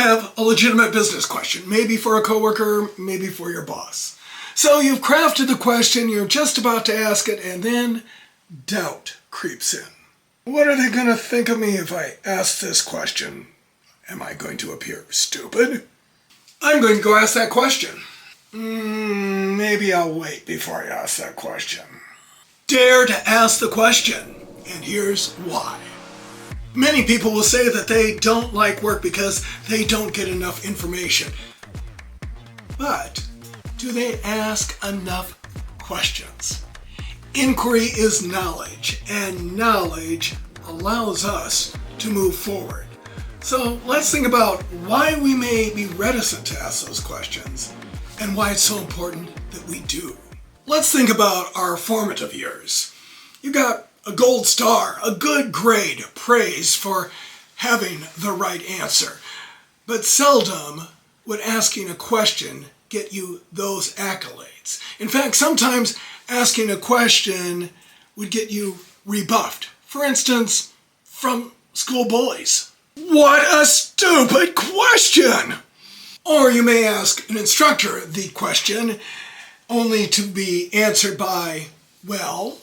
have a legitimate business question, maybe for a coworker, maybe for your boss. So you've crafted the question, you're just about to ask it, and then doubt creeps in. What are they going to think of me if I ask this question? Am I going to appear stupid? I'm going to go ask that question. Maybe I'll wait before I ask that question. Dare to ask the question, and here's why. Many people will say that they don't like work because they don't get enough information. But do they ask enough questions? Inquiry is knowledge, and knowledge allows us to move forward. So let's think about why we may be reticent to ask those questions and why it's so important that we do. Let's think about our formative years. You got a gold star, a good grade, praise for having the right answer. But seldom would asking a question get you those accolades. In fact, sometimes asking a question would get you rebuffed. For instance, from school bullies. What a stupid question! Or you may ask an instructor the question only to be answered by, well,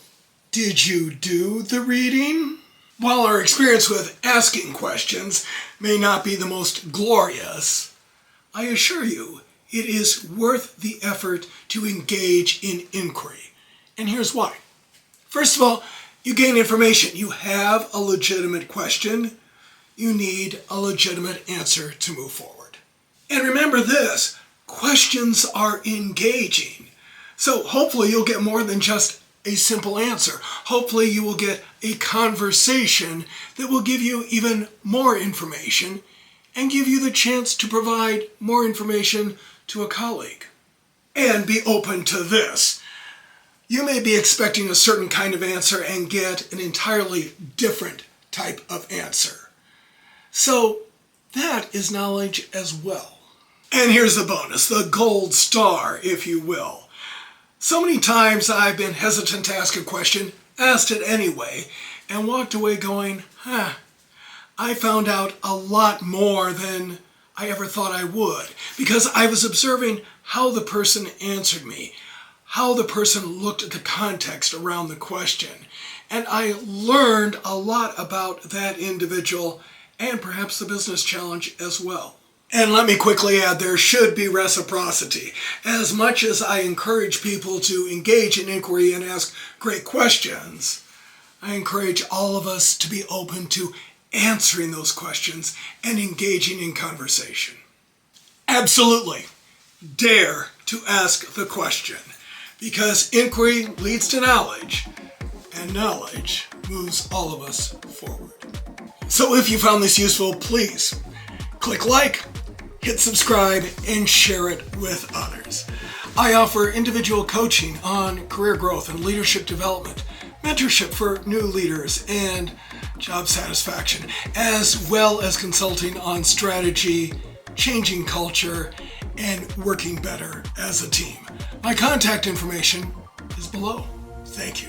did you do the reading? While our experience with asking questions may not be the most glorious, I assure you it is worth the effort to engage in inquiry. And here's why. First of all, you gain information. You have a legitimate question. You need a legitimate answer to move forward. And remember this, questions are engaging. So hopefully you'll get more than just a simple answer. Hopefully you will get a conversation that will give you even more information and give you the chance to provide more information to a colleague. And be open to this. You may be expecting a certain kind of answer and get an entirely different type of answer. So that is knowledge as well. And here's the bonus, the gold star, if you will. So many times I've been hesitant to ask a question, asked it anyway, and walked away going, I found out a lot more than I ever thought I would, because I was observing how the person answered me, how the person looked at the context around the question, and I learned a lot about that individual and perhaps the business challenge as well. And let me quickly add, there should be reciprocity. As much as I encourage people to engage in inquiry and ask great questions, I encourage all of us to be open to answering those questions and engaging in conversation. Absolutely, dare to ask the question, because inquiry leads to knowledge, and knowledge moves all of us forward. So if you found this useful, please click like, hit subscribe, and share it with others. I offer individual coaching on career growth and leadership development, mentorship for new leaders, and job satisfaction, as well as consulting on strategy, changing culture, and working better as a team. My contact information is below. Thank you.